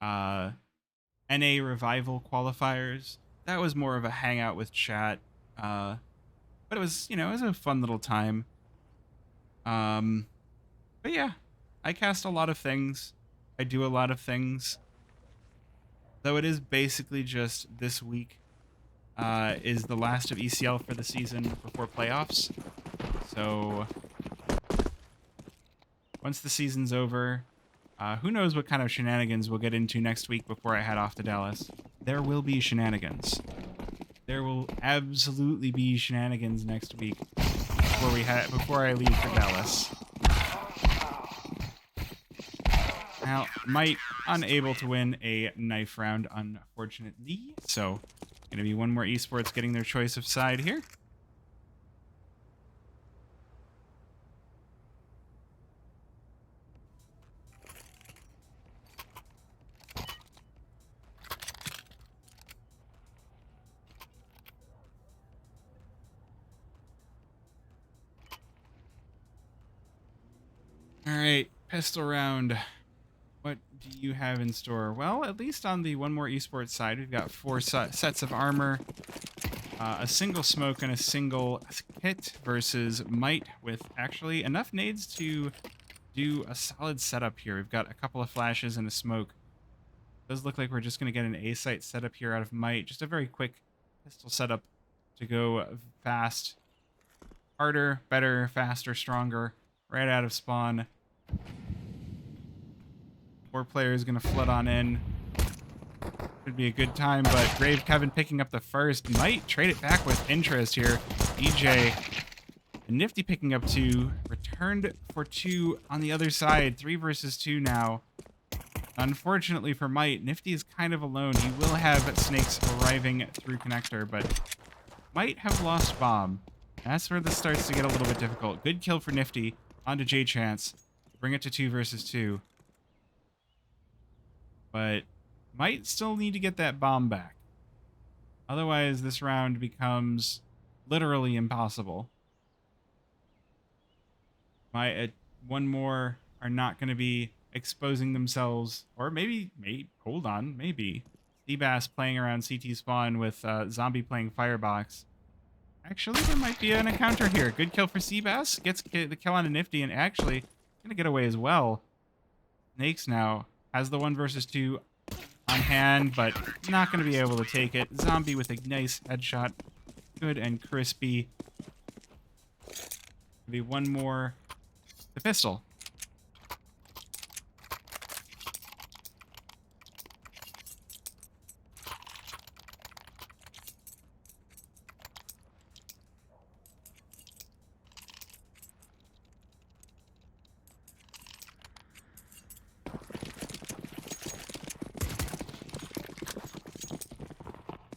uh, NA Revival qualifiers. That was more of a hangout with chat. But it was, it was a fun little time. Um, but yeah, I cast a lot of things. I do a lot of things. Though it is basically just this week is the last of ECL for the season before playoffs. So once the season's over, who knows what kind of shenanigans we'll get into next week before I head off to Dallas. There will be shenanigans. There will absolutely be shenanigans next week before I leave for Dallas. Now, Might unable to win a knife round, unfortunately. So, gonna be one more esports getting their choice of side here. All right, pistol round. What do you have in store? Well, at least on the one more esports side, we've got 4 sets of armor, a single smoke, and a single kit versus Might with actually enough nades to do a solid setup here. We've got a couple of flashes and a smoke. It does look like we're just going to get an A-site setup here out of Might. Just a very quick pistol setup to go fast. Harder, better, faster, stronger, right out of spawn. 4 players going to flood on in. Should be a good time, but Brave Kevin picking up the first. Might trade it back with interest here. EJ, Nifty picking up 2. Returned for 2 on the other side. 3 versus 2 now. Unfortunately for Might, Nifty is kind of alone. He will have snakes arriving through connector, but might have lost bomb. That's where this starts to get a little bit difficult. Good kill for Nifty. Onto J-Chance. Bring it to 2 versus 2. But might still need to get that bomb back. Otherwise, this round becomes literally impossible. One more are not going to be exposing themselves. Or maybe, hold on, maybe. Seabass playing around CT spawn with Zombie playing Firebox. Actually, there might be an encounter here. Good kill for Seabass. Gets the kill on a Nifty, and actually going to get away as well. Snakes now has the 1 versus 2 on hand, but not going to be able to take it. Zombie with a nice headshot. Good and crispy. Maybe one more. The pistol.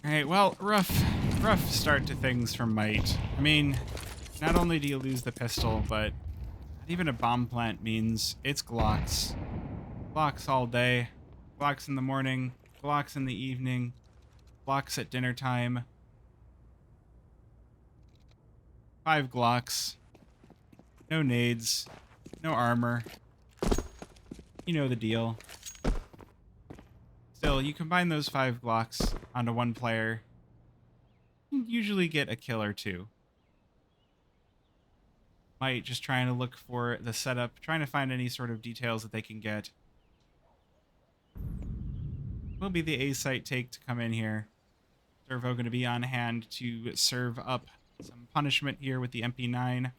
Alright, well, rough start to things from Might. I mean, not only do you lose the pistol, but not even a bomb plant means it's Glocks. Glocks all day. Glocks in the morning. Glocks in the evening. Glocks at dinner time. 5 Glocks. No nades. No armor. You know the deal. Still, you combine those 5 Glocks onto 1 player, you usually get a kill or 2. Might just trying to look for the setup, trying to find any sort of details that they can get. Will be the A-site take to come in here. Servo going to be on hand to serve up some punishment here with the MP9.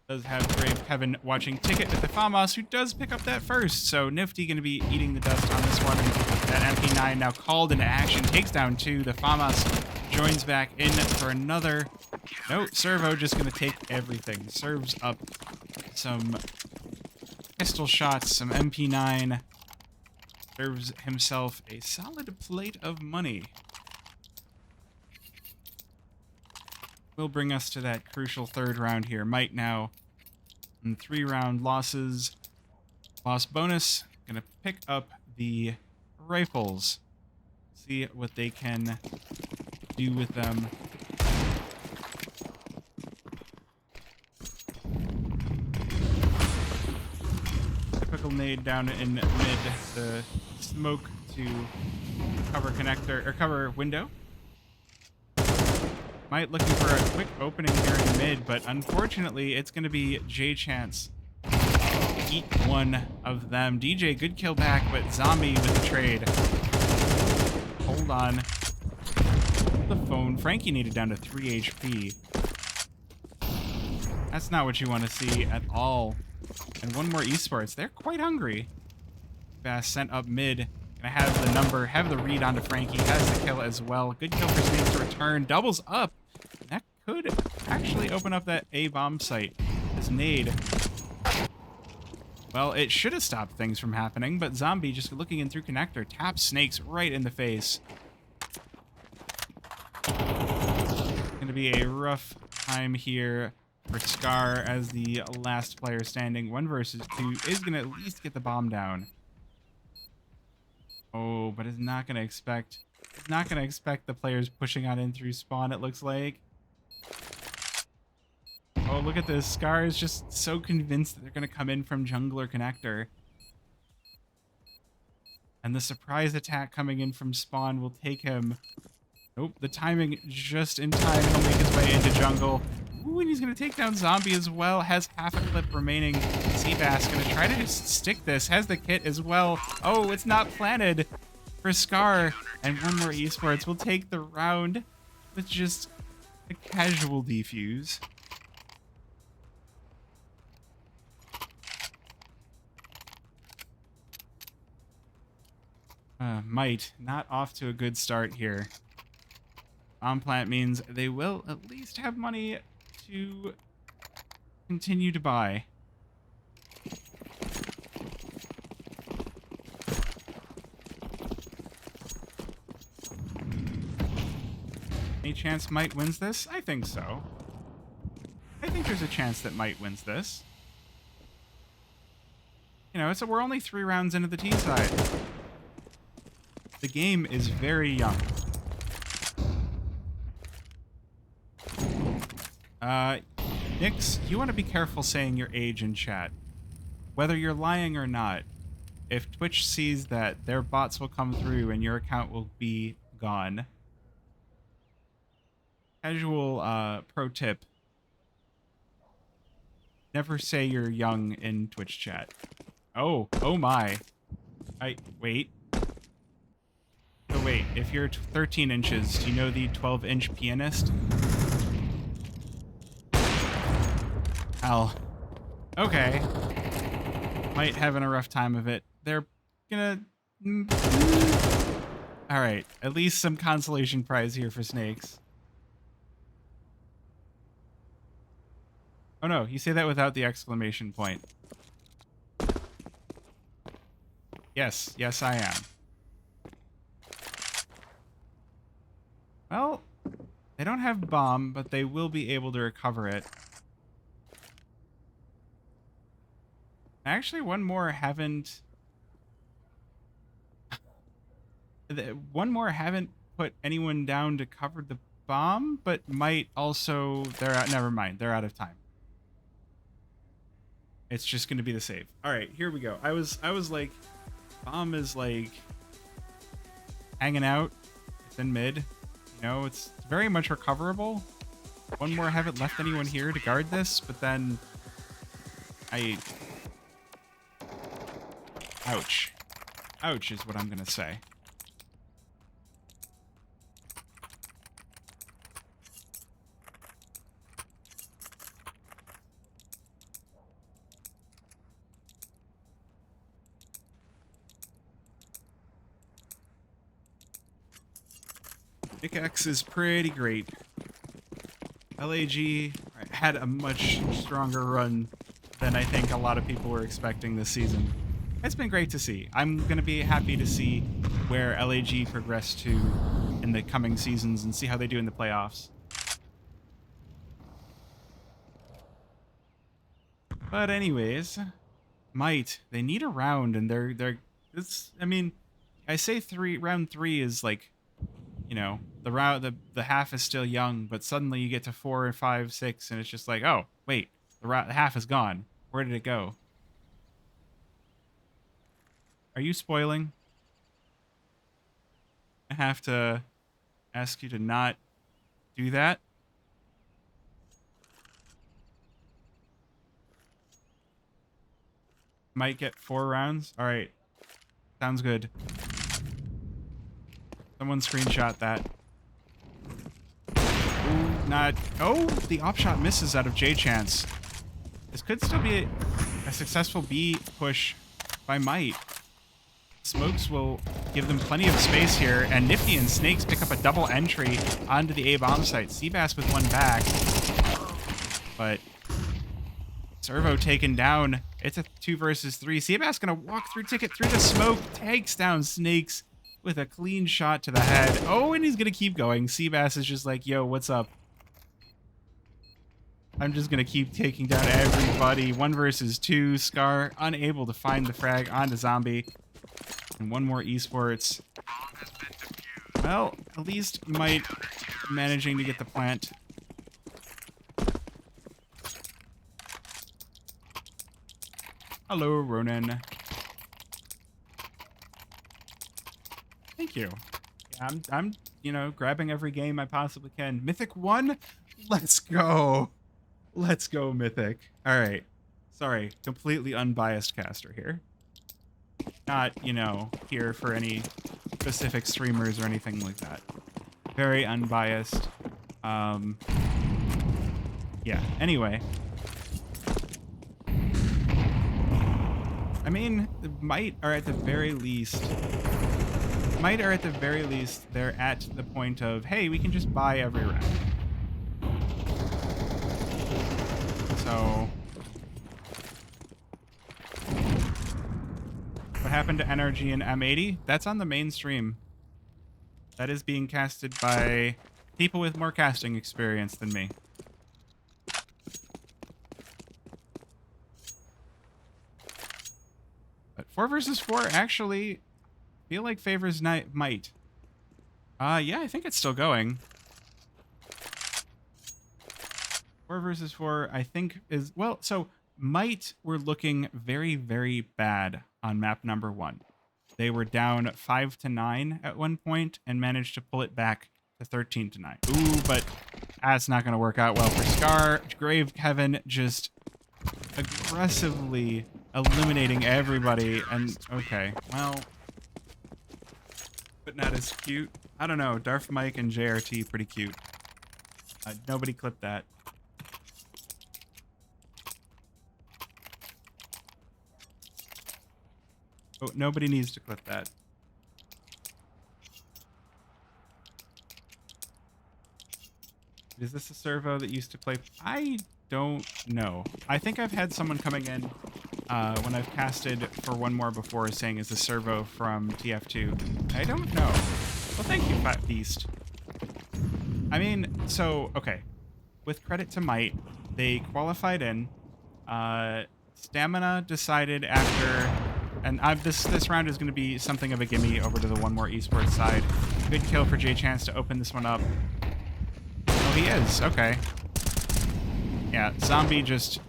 Does have Brave Kevin watching ticket with the FAMAS, who does pick up that first. So Nifty going to be eating the dust on this one. And that MP9 now called into action. Takes down 2. The FAMAS joins back in for another. No, Servo just going to take everything. Serves up some pistol shots, some MP9. Serves himself a solid plate of money. Will bring us to that crucial 3rd round here. Might now in 3-round losses. Loss bonus. Gonna pick up the rifles. See what they can do with them. Typical nade down in mid. The smoke to cover connector or cover window. Might looking for a quick opening here in mid, but unfortunately, it's going to be J Chance to eat one of them. DJ, good kill back, but Zombie with the trade. Hold on. The phone. Frankie needed down to 3 HP. That's not what you want to see at all. And one more esports. They're quite hungry. Bass sent up mid. Gonna have the number, have the read onto Frankie. Has the kill as well. Good kill for Snakes to return. Doubles up. That could actually open up that A bomb site. His nade. Well, it should have stopped things from happening, but Zombie just looking in through connector taps Snakes right in the face. Gonna be a rough time here for Scar as the last player standing. 1 versus 2 is gonna at least get the bomb down. Oh, but is not gonna expect the players pushing on in through spawn, it looks like. Oh, look at this. Scar is just so convinced that they're gonna come in from jungler connector. And the surprise attack coming in from spawn will take him. Nope, the timing just in time. He'll make his way into jungle. Ooh, and he's going to take down Zombie as well. Has half a clip remaining. Seabass going to try to just stick this. Has the kit as well. Oh, it's not planted for Scar. And one more esports will take the round with just a casual defuse. Might not off to a good start here. On plant means they will at least have money to continue to buy. Any chance Might wins this? I think so. I think there's a chance that Might wins this. You know, we're only 3 rounds into the T side. The game is very young. Nix, you want to be careful saying your age in chat. Whether you're lying or not, if Twitch sees that, their bots will come through and your account will be gone. Casual pro tip. Never say you're young in Twitch chat. Oh my. Wait. So wait, if you're 13 inches, do you know the 12-inch pianist? Hell. Okay. Might having a rough time of it. They're gonna... Alright, at least some consolation prize here for Snakes. Oh no, you say that without the exclamation point. Yes, I am. Well, they don't have bomb, but they will be able to recover it. Actually, one more haven't put anyone down to cover the bomb, but might also... They're out. Never mind. They're out of time. It's just going to be the save. All right, here we go. I was like, bomb is like hanging out. It's in mid. You know, it's very much recoverable. One more haven't left anyone here to guard this, but then ouch. Ouch is what I'm gonna say. Pickaxe is pretty great. LAG had a much stronger run than I think a lot of people were expecting this season. It's been great to see. I'm going to be happy to see where LAG progress to in the coming seasons and see how they do in the playoffs. But anyways, Might, they need a round, and I mean, I say round 3 is like, you know, the half is still young, but suddenly you get to 4 or 5, 6, and it's just like, oh wait, the half is gone. Where did it go? Are you spoiling? I have to ask you to not do that. Might get 4 rounds. All right. Sounds good. Someone screenshot that. Ooh, not... Oh, the op shot misses out of J-Chance. This could still be a successful B push by Might. Smokes will give them plenty of space here, and Nifty and Snakes pick up a double entry onto the A-bomb site. Seabass with one back. But Servo taken down. It's a 2 versus 3. Seabass gonna walk through Ticket through the smoke, takes down Snakes with a clean shot to the head. Oh, and he's gonna keep going. Seabass is just like, yo, what's up? I'm just gonna keep taking down everybody. 1 versus 2. Scar unable to find the frag onto Zombie. And one more esports. Well, at least Might managing to get the plant. Hello, Ronan. Thank you. Yeah, I'm, you know, grabbing every game I possibly can. Mythic 1? Let's go. Let's go, Mythic. All right. Sorry, completely unbiased caster here. Not, you know, here for any specific streamers or anything like that. Very unbiased. Yeah, anyway. I mean, Might are at the very least, they're at the point of, hey, we can just buy every round. So, what happened to NRG and M80? That's on the main stream. That is being casted by people with more casting experience than me. But 4 versus 4 actually feel like favors Might. Yeah, I think it's still going. 4 versus 4, I think is, well, so Might were looking very, very bad on map number 1. They were down 5-9 at one point and managed to pull it back to 13-9. Ooh, but that's not going to work out well for Scar. Grave Kevin just aggressively eliminating everybody. And okay, well, but not as cute. I don't know. Darth Mike and JRT pretty cute. Nobody clipped that. Oh, nobody needs to clip that. Is this a servo that used to play? I don't know. I think I've had someone coming in when I've casted for one more before saying, is the servo from TF2? I don't know. Well, thank you, Fat Beast. I mean, so, okay. With credit to Might, they qualified in. Stamina decided after... And this round is going to be something of a gimme over to the one more esports side. Good kill for J-Chance to open this one up. Oh, he is. Okay. Yeah, Zombie just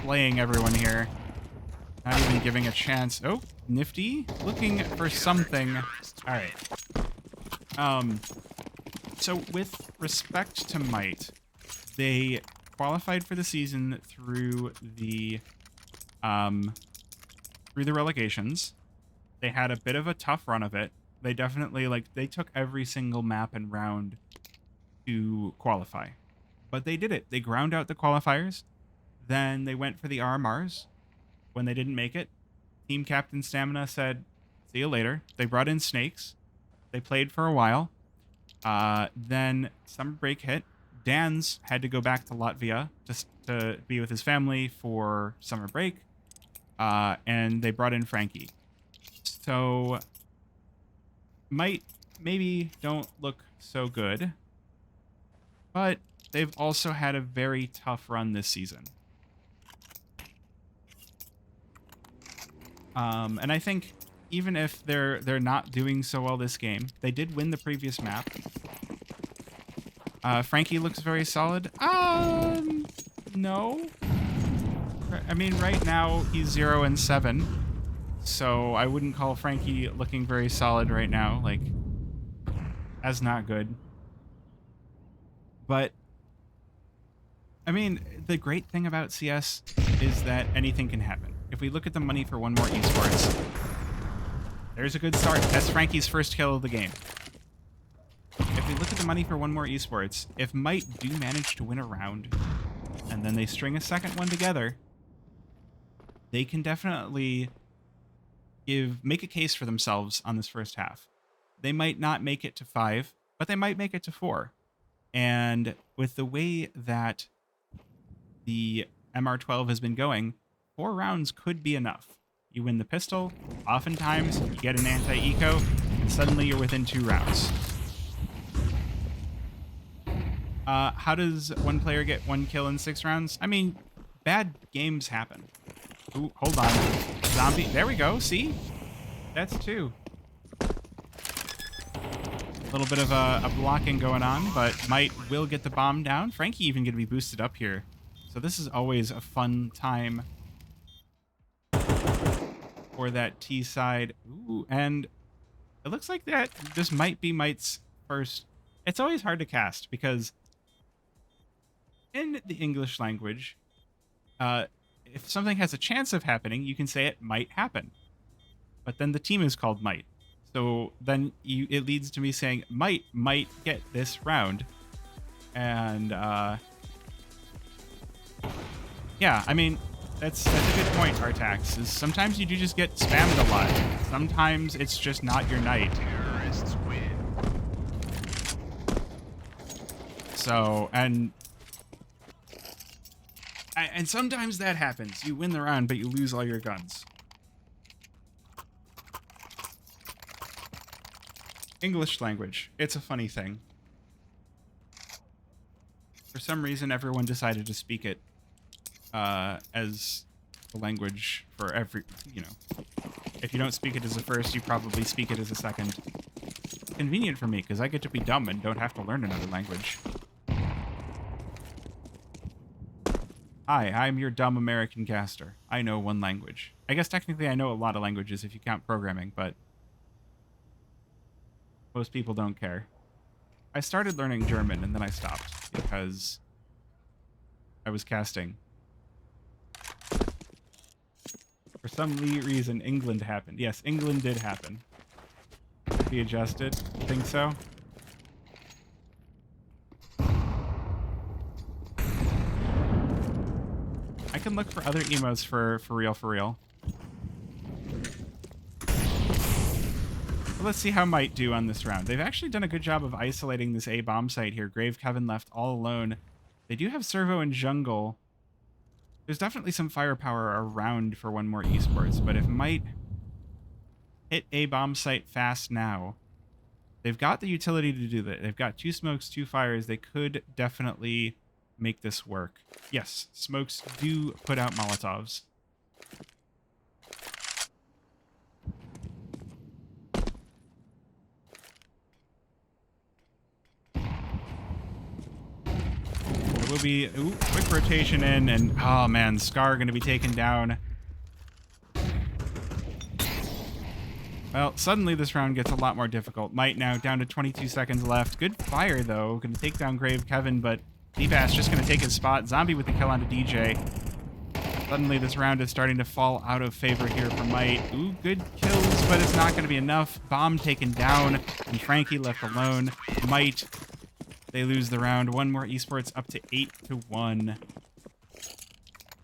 slaying everyone here. Not even giving a chance. Oh, Nifty looking for something. All right. So with respect to Might, they qualified for the season through the relegations. They had a bit of a tough run of it. They definitely, like, they took every single map and round to qualify. But they did it. They ground out the qualifiers. Then they went for the RMRs. When they didn't make it, Team Captain Stamina said, see you later. They brought in Snakes. They played for a while. Then summer break hit. Dan's had to go back to Latvia just to be with his family for summer break. And they brought in Frankie. So, Might maybe don't look so good, but they've also had a very tough run this season. And I think even if they're not doing so well this game, they did win the previous map. Frankie looks very solid. No. I mean, right now he's 0-7, so I wouldn't call Frankie looking very solid right now. Like, That's not good. But, I mean, the great thing about CS is that anything can happen. If we look at the money for one more esports, there's a good start. That's Frankie's first kill of the game. If we look at the money for one more esports, if Might do manage to win a round, and then they string a second one together, they can definitely make a case for themselves on this first half. They might not make it to 5, but they might make it to 4. And with the way that the MR12 has been going, 4 rounds could be enough. You win the pistol, oftentimes you get an anti-eco, and suddenly you're within 2 rounds. How does one player get 1 kill in 6 rounds? I mean, bad games happen. Ooh, hold on. Zombie. There we go. See? That's 2. A little bit of a blocking going on, but Might will get the bomb down. Frankie even going to be boosted up here. So this is always a fun time for that T side. Ooh, and it looks like that this might be Might's first. It's always hard to cast because in the English language, if something has a chance of happening, you can say it might happen. But then the team is called Might. So then it leads to me saying might get this round. And yeah, I mean, that's a good point, Artax, is sometimes you do just get spammed a lot. Sometimes it's just not your night. Terrorists win. So, and sometimes that happens. You win the round, but you lose all your guns. English language. It's a funny thing. For some reason, everyone decided to speak it as the language for every, if you don't speak it as a first, you probably speak it as a second. Convenient for me, because I get to be dumb and don't have to learn another language. Hi, I'm your dumb American caster. I know 1 language. I guess technically I know a lot of languages if you count programming, but most people don't care. I started learning German and then I stopped because I was casting. For some reason, England happened. Yes, England did happen. Be adjusted. Think so? I can look for other emos for real. But let's see how Might do on this round. They've actually done a good job of isolating this A bomb site here. Grave Kevin left all alone. They do have Servo and Jungle. There's definitely some firepower around for one more esports, but if Might hit A bomb site fast now, they've got the utility to do that. They've got 2 smokes, 2 fires. They could definitely make this work. Yes, smokes do put out Molotovs. There will be quick rotation in, and oh man, Scar going to be taken down. Well, suddenly this round gets a lot more difficult. Might now down to 22 seconds left. Good fire though, going to take down Grave Kevin, but Deepass just going to take his spot. Zombie with the kill onto DJ. Suddenly this round is starting to fall out of favor here for Might. Ooh, good kills, but it's not going to be enough. Bomb taken down, and Frankie left alone. Might, they lose the round. One more esports up to 8-1.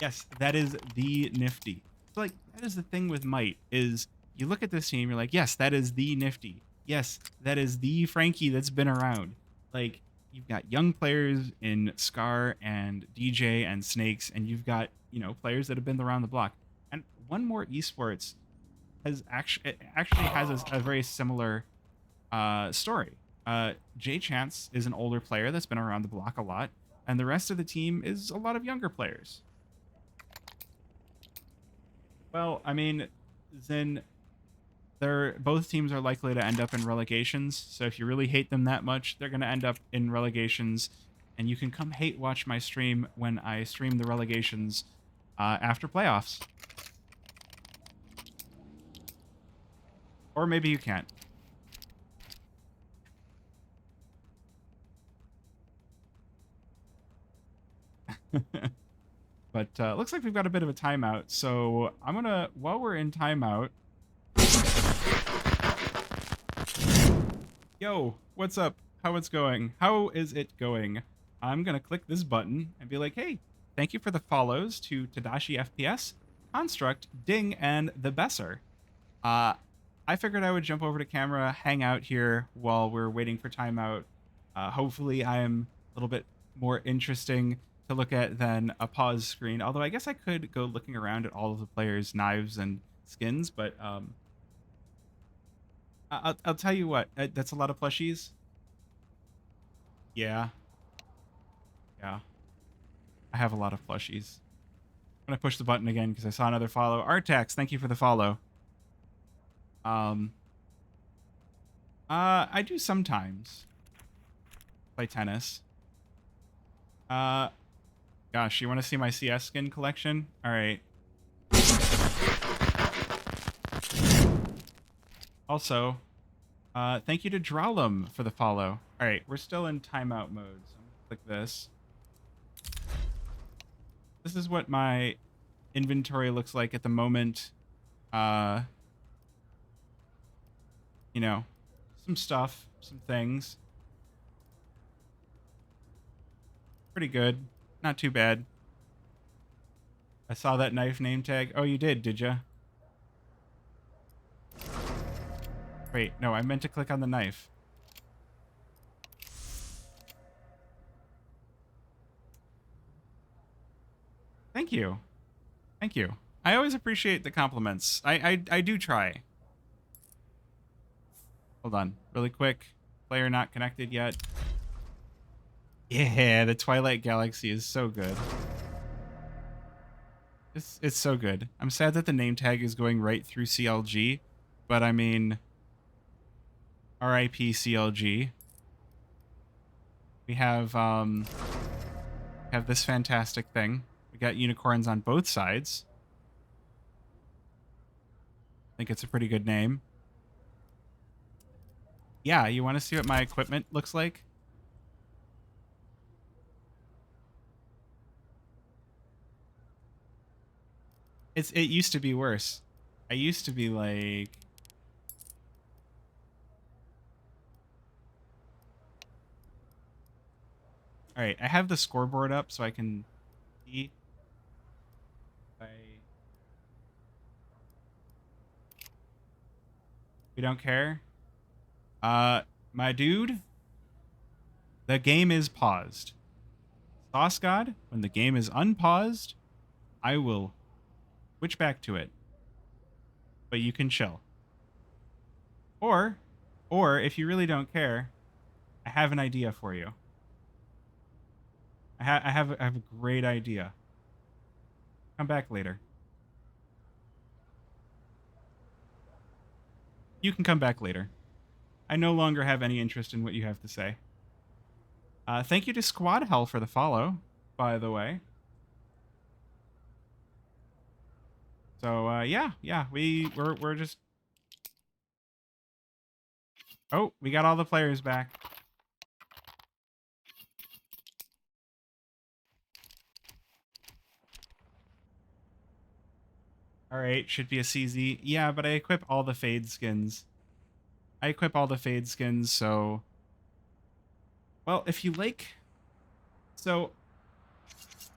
Yes, that is the nifty. So, like, that is the thing with Might, is you look at this team, you're like, yes, that is the nifty. Yes, that is the Frankie that's been around. Like, you've got young players in Scar and DJ and Snakes, and you've got, players that have been around the block. And one more esports has actually has a very similar story. Jay Chance is an older player that's been around the block a lot, and the rest of the team is a lot of younger players. Well, I mean, then both teams are likely to end up in relegations, so if you really hate them that much, they're going to end up in relegations, and you can come hate watch my stream when I stream the relegations after playoffs. Or maybe you can't. But looks like we've got a bit of a timeout. So I'm going to, while we're in timeout... Yo, what's up? How it's going? How is it going? I'm going to click this button and be like, hey, thank you for the follows to Tadashi FPS, Construct, Ding, and The Besser. I figured I would jump over to camera, hang out here while we're waiting for timeout. Hopefully I am a little bit more interesting to look at than a pause screen, although I guess I could go looking around at all of the players' knives and skins, but I'll tell you what, that's a lot of plushies. Yeah. Yeah. I have a lot of plushies. I'm going to push the button again because I saw another follow. Artax, thank you for the follow. I do sometimes play tennis. Gosh, you want to see my CS skin collection? All right. Also, thank you to Dralum for the follow. All right, we're still in timeout mode, so I'm gonna click this. This is what my inventory looks like at the moment. You know, some stuff, some things. Pretty good. Not too bad. I saw that knife name tag. Oh, you did you? Wait, no, I meant to click on the knife. Thank you. Thank you. I always appreciate the compliments. I do try. Hold on, really quick. Player not connected yet. Yeah, the Twilight Galaxy is so good. It's so good. I'm sad that the name tag is going right through CLG, but I mean, RIP CLG. We have this fantastic thing. We got unicorns on both sides. I think it's a pretty good name. Yeah, you want to see what my equipment looks like? It used to be worse. I used to be like... All right, I have the scoreboard up so I can see. We don't care. My dude, the game is paused. Sauce God, when the game is unpaused, I will switch back to it. But you can chill. Or if you really don't care, I have an idea for you. I have a great idea. Come back later. You can come back later. I no longer have any interest in what you have to say. Thank you to Squad Hell for the follow, by the way. So yeah, we're just... Oh, we got all the players back. All right, should be a CZ. Yeah, but I equip all the fade skins. So... Well, if you like... So,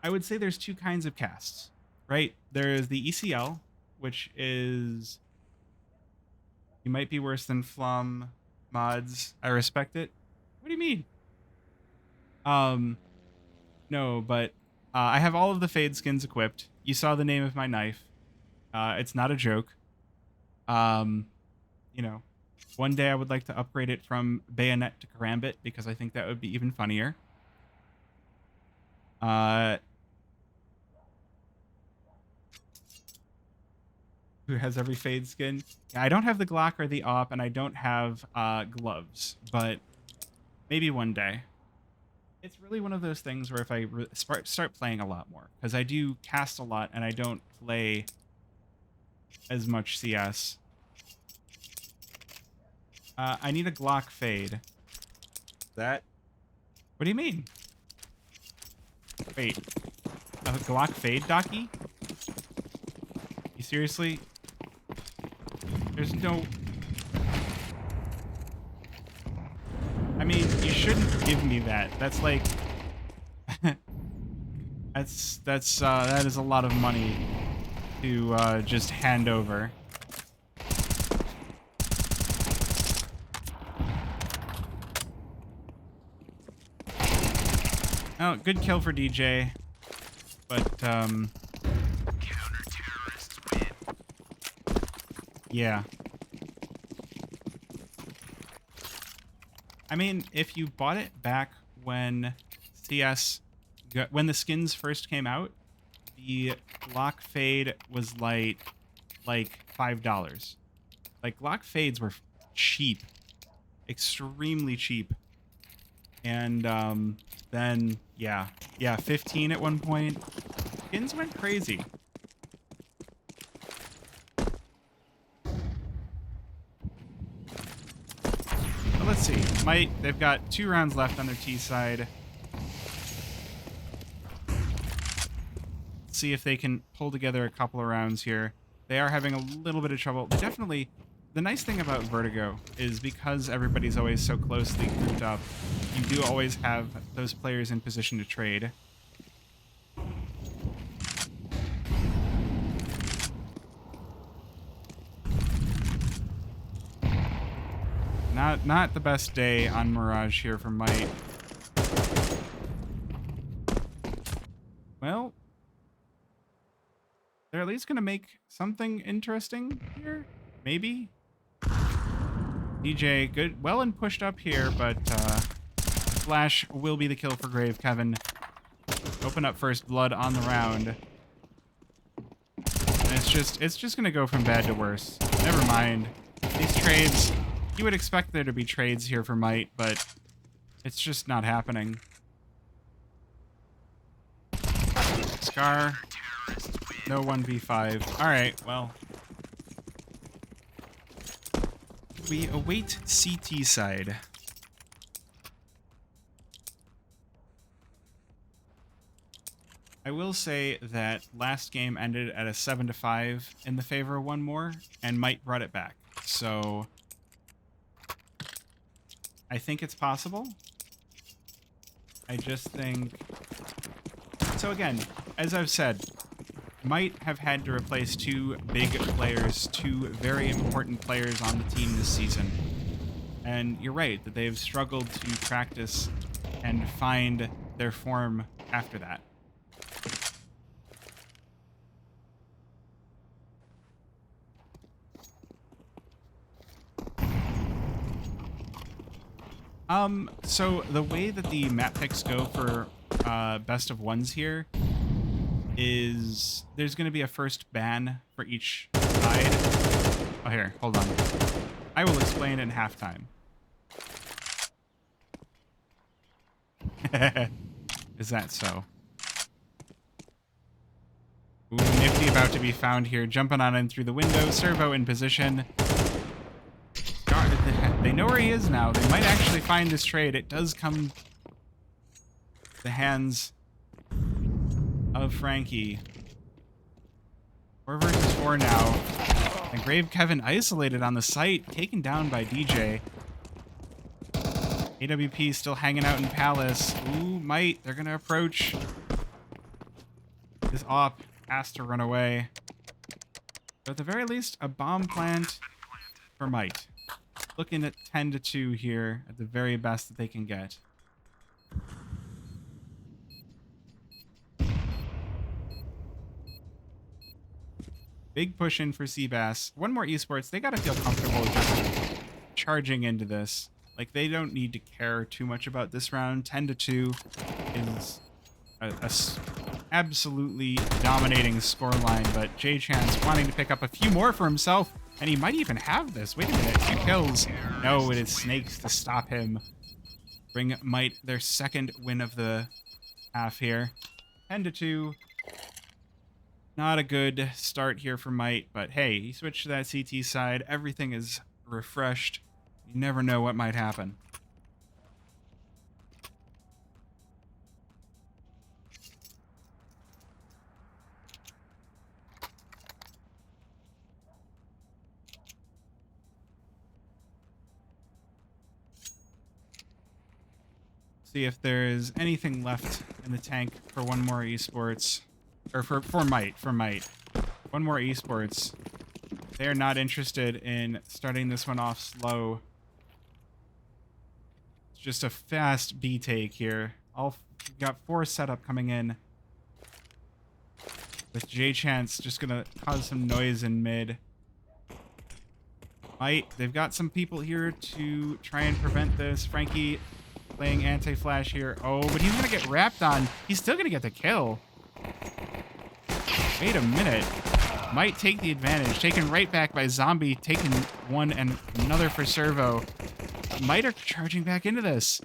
I would say there's two kinds of casts, right? There's the ECL, which is... You might be worse than Flum mods. I respect it. What do you mean? No, but I have all of the fade skins equipped. You saw the name of my knife. It's not a joke. You know, one day I would like to upgrade it from bayonet to karambit because I think that would be even funnier. Who has every fade skin? Yeah, I don't have the Glock or the AWP, and I don't have gloves, but maybe one day. It's really one of those things where if I start playing a lot more, because I do cast a lot and I don't play as much CS. I need a Glock fade. That? What do you mean? Wait. Glock fade, Docky? You seriously? There's no... I mean, you shouldn't give me that. That's like... that is a lot of money to just hand over. Oh, good kill for DJ. But, Counter-terrorists win. yeah. I mean, if you bought it back when when the skins first came out, the Glock fade was like $5. Like, Glock fades were cheap. Extremely cheap. And, then, yeah, 15 at one point. Skins went crazy. But let's see. They've got 2 rounds left on their T side. Let's see if they can pull together a couple of rounds here. They are having a little bit of trouble. They definitely... The nice thing about Vertigo is because everybody's always so closely grouped up, you do always have those players in position to trade. Not the best day on Mirage here for Might. Well, they're at least going to make something interesting here, maybe? DJ, good, well and pushed up here, but Flash will be the kill for Grave Kevin. Open up first blood on the round. And it's just gonna go from bad to worse. Never mind. These trades, you would expect there to be trades here for Might, but it's just not happening. Scar, no 1v5. Alright, well. We await CT side. I will say that last game ended at a 7-5 in the favor of one more, and Might brought it back. So I think it's possible. I just think... So again, as I've said, Might have had to replace 2 big players, 2 very important players on the team this season. And you're right, that they've struggled to practice and find their form after that. So the way that the map picks go for best of ones here is there's going to be a first ban for each side. Oh, here, hold on. I will explain in halftime. Is that so? Ooh, Nifty about to be found here. Jumping on in through the window. Servo in position. They know where he is now. They might actually find this trade. It does come to the hands of Frankie. 4 versus 4 now. And Grave Kevin isolated on the site, taken down by DJ. AWP still hanging out in Palace. Ooh, Might. They're going to approach. This op has to run away. But at the very least, a bomb plant for Might. Looking at 10-2 here at the very best that they can get. Big push in for Seabass. One more esports. They got to feel comfortable just charging into this. Like, they don't need to care too much about this round. 10-2 is a absolutely dominating scoreline, but J-Chance wanting to pick up a few more for himself, and he might even have this. Wait a minute, 2 kills. No, it is Snakes to stop him. Bring Might their second win of the half here. 10-2. Not a good start here for Might, but hey, he switched to that CT side. Everything is refreshed. You never know what might happen. See if there is anything left in the tank for one more esports. Or for Might. One more esports. They are not interested in starting this one off slow. It's just a fast B take here. We've got 4 setup coming in. With J-Chance just gonna cause some noise in mid. They've got some people here to try and prevent this. Frankie playing anti-flash here. Oh, but he's gonna get wrapped on. He's still gonna get the kill. Wait a minute. Might take the advantage. Taken right back by Zombie. Taking one and another for Servo. Might are charging back into this.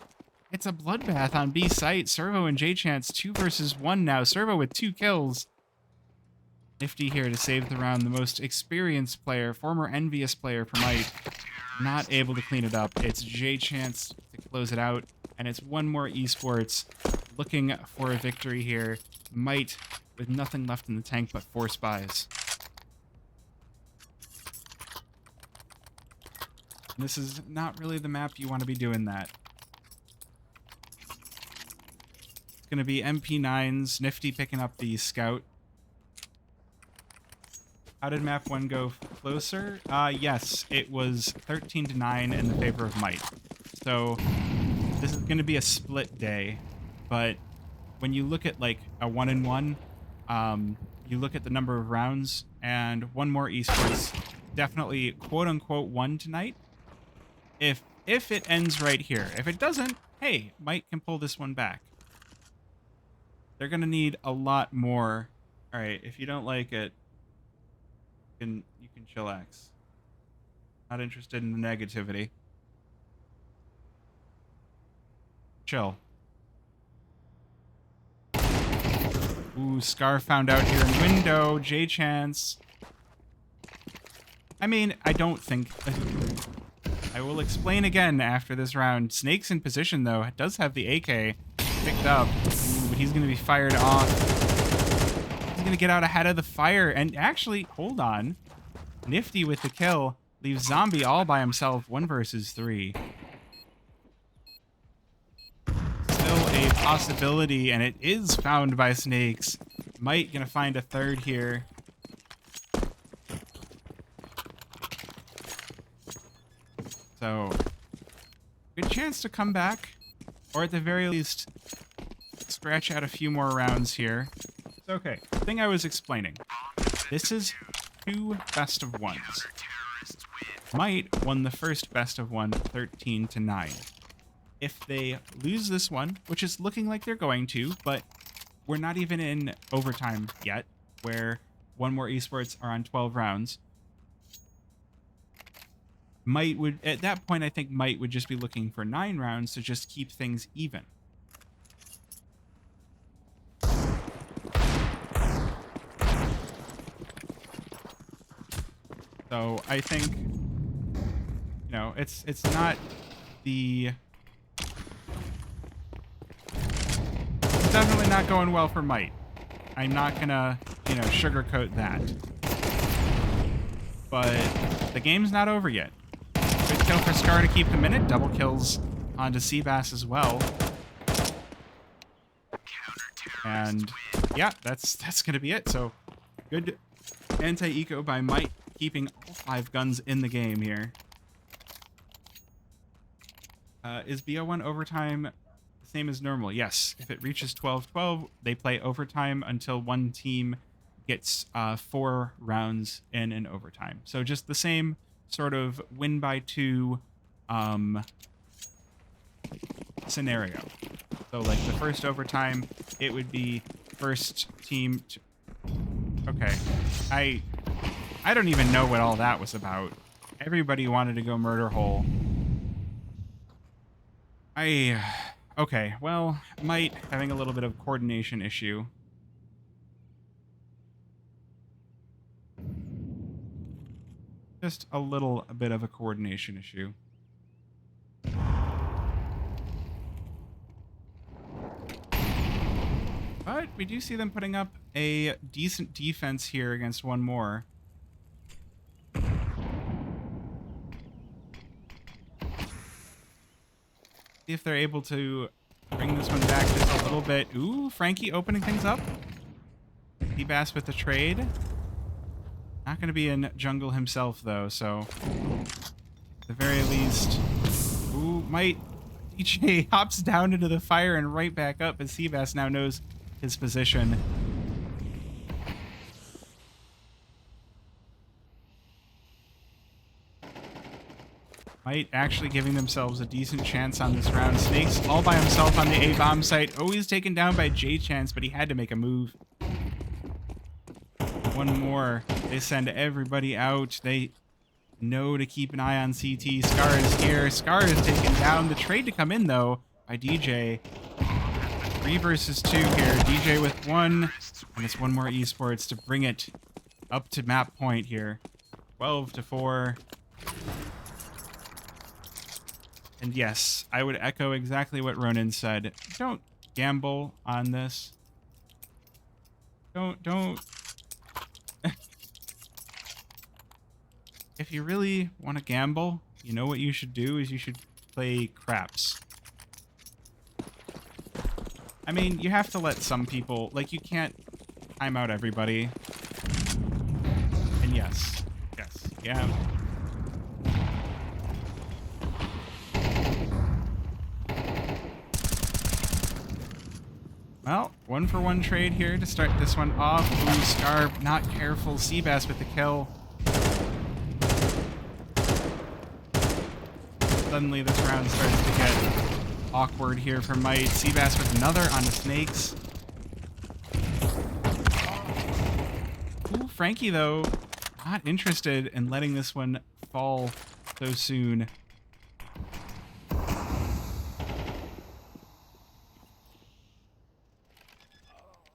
It's a bloodbath on B site. Servo and J-Chance 2 versus 1 now. Servo with 2 kills. Nifty here to save the round. The most experienced player, former envious player for Might, not able to clean it up. It's J-Chance to close it out, and it's one more esports looking for a victory here. Might with nothing left in the tank but 4 spies. And this is not really the map you want to be doing that. It's going to be MP9s, Nifty picking up the scout. How did map 1 go closer? Yes, it was 13-9 in the favor of Might. So this is going to be a split day, but when you look at like a 1-1, you look at the number of rounds, and one more esports definitely quote unquote won tonight. If it ends right here, if it doesn't, hey, Might can pull this one back. They're going to need a lot more. All right, if you don't like it, you can chillax. Not interested in the negativity. Chill. Ooh, Scar found out here in window. J-Chance. I mean, I don't think... I will explain again after this round. Snake's in position, though. Does have the AK picked up. Ooh, but he's going to be fired off. He's going to get out ahead of the fire. And actually, hold on. Nifty with the kill. Leaves Zombie all by himself. 1 versus 3. Still a possibility, and it is found by Snakes. Might going to find a third here. So, good chance to come back, or at the very least, scratch out a few more rounds here. It's okay. The thing I was explaining. This is 2 best of 1s. Might won the first best of 1, 13-9. If they lose this one, which is looking like they're going to, but we're not even in overtime yet, where one more esports are on 12 rounds. Might would, at that point, I think Might would just be looking for 9 rounds to just keep things even. So I think, you know, it's not the... It's definitely not going well for Might. I'm not gonna, you know, sugarcoat that. But the game's not over yet. Good kill for Scar to keep the minute. Double kills onto Seabass as well. And yeah, that's gonna be it. So good anti-eco by Might, keeping all 5 guns in the game here. Is BO1 overtime the same as normal? Yes. If it reaches 12-12, they play overtime until one team gets 4 rounds in an overtime. So just the same sort of win by 2 scenario. So like the first overtime, it would be first team to... Okay. I don't even know what all that was about. Everybody wanted to go murder hole. Okay, well, Might having a little bit of coordination issue. Just a little bit of a coordination issue. But we do see them putting up a decent defense here against one more. See if they're able to bring this one back just a little bit. Ooh, Frankie opening things up. Seabass with the trade. Not going to be in jungle himself, though, so at the very least... Ooh, might... DJ hops down into the fire and right back up as Seabass now knows his position. Might actually giving themselves a decent chance on this round. Snakes all by himself on the A-bomb site. Always taken down by J-Chance, but he had to make a move. One more. They send everybody out. They know to keep an eye on CT. Scar is here. Scar is taken down. The trade to come in, though, by DJ. 3 versus 2 here. DJ with 1. And it's one more esports to bring it up to map point here. 12-4. And yes, I would echo exactly what Ronan said. Don't gamble on this. Don't. If you really want to gamble, you know what you should do is you should play craps. I mean, you have to let some people, like, you can't time out everybody. And yes, yeah. Well, 1-for-1 trade here to start this one off. Ooh, Scar not careful. Seabass with the kill. Suddenly this round starts to get awkward here for Might. Seabass with another on the snakes. Ooh, Frankie, though, not interested in letting this one fall so soon.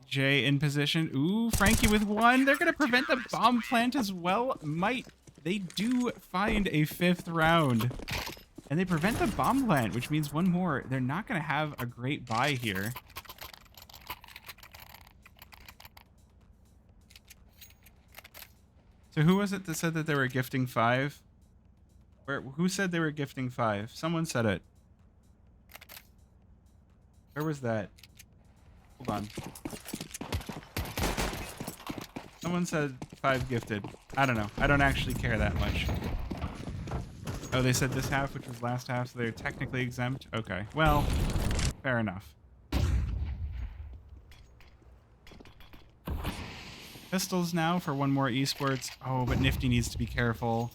Jay in position. Ooh, Frankie with 1. They're going to prevent the bomb plant as well. Might. They do find a 5th round. And they prevent the bomb plant, which means one more. They're not going to have a great buy here. So who was it that said that they were gifting 5? Who said they were gifting 5? Someone said it. Where was that? Hold on. Someone said 5 gifted. I don't know. I don't actually care that much. Oh, they said this half, which was last half, so they're technically exempt? Okay. Well, fair enough. Pistols now for one more esports. Oh, but Nifty needs to be careful.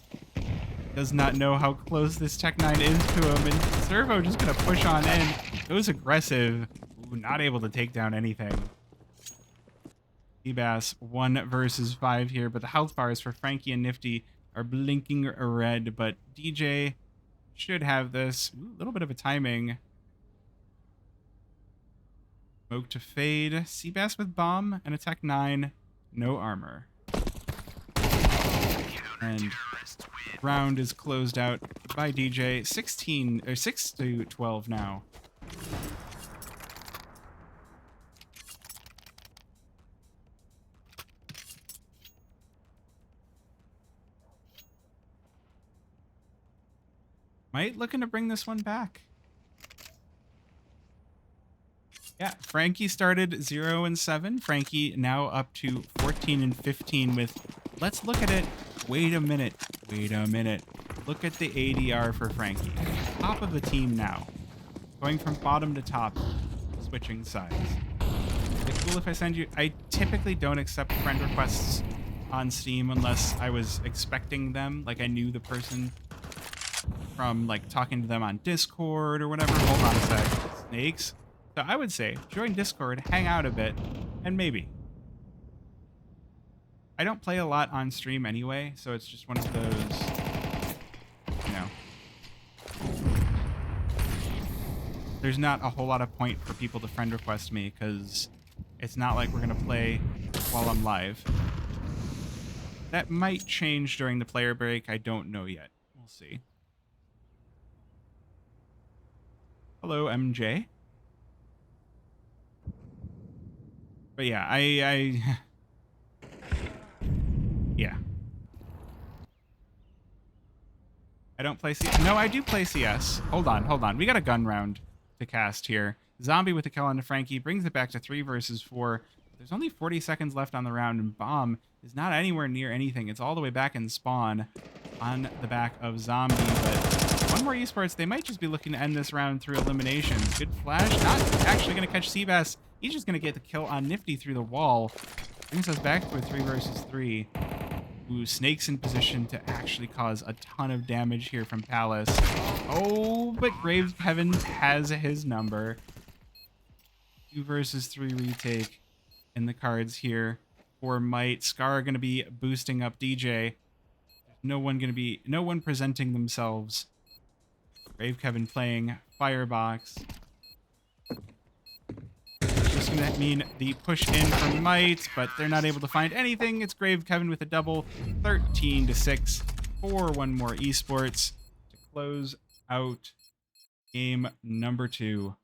Does not know how close this Tech-9 is to him, and Servo just gonna push on in. Goes aggressive. Ooh, not able to take down anything. Seabass 1 versus 5 here, but the health bars for Frankie and Nifty are blinking red, but DJ should have this. Ooh, a little bit of a timing. Smoke to fade. Seabass with bomb and a Tech-9. No armor. And round is closed out by DJ. 6-12 now. Might looking to bring this one back. Yeah, Frankie started 0-7. Frankie now up to 14-15 with, let's look at it. Wait a minute. Look at the ADR for Frankie. Top of the team now. Going from bottom to top, switching sides. It's cool if I send you... I typically don't accept friend requests on Steam unless I was expecting them. Like I knew the person from like talking to them on Discord or whatever. Hold on a sec. Snakes. So I would say join Discord, hang out a bit, and maybe. I don't play a lot on stream anyway, so it's just one of those, you know. There's not a whole lot of point for people to friend request me because it's not like we're going to play while I'm live. That might change during the player break. I don't know yet. We'll see. Hello, MJ. But yeah, yeah. I don't play CS. No, I do play CS. Hold on. We got a gun round to cast here. Zombie with a kill on Frankie brings it back to 3 versus 4. There's only 40 seconds left on the round, and Bomb is not anywhere near anything. It's all the way back in spawn on the back of Zombie, but one more esports, they might just be looking to end this round through elimination. Good flash, not actually going to catch Seabass. He's just going to get the kill on Nifty through the wall. Brings us back to a 3 versus 3. Ooh, Snake's in position to actually cause a ton of damage here from Palace. Oh, but Grave Kevin has his number. 2 versus 3 retake in the cards here for Might. Scar going to be boosting up DJ. No one presenting themselves. Grave Kevin playing Firebox. Just going to mean the push in from Might, but they're not able to find anything. It's Grave Kevin with a double, 13-6 for one more esports to close out game number 2.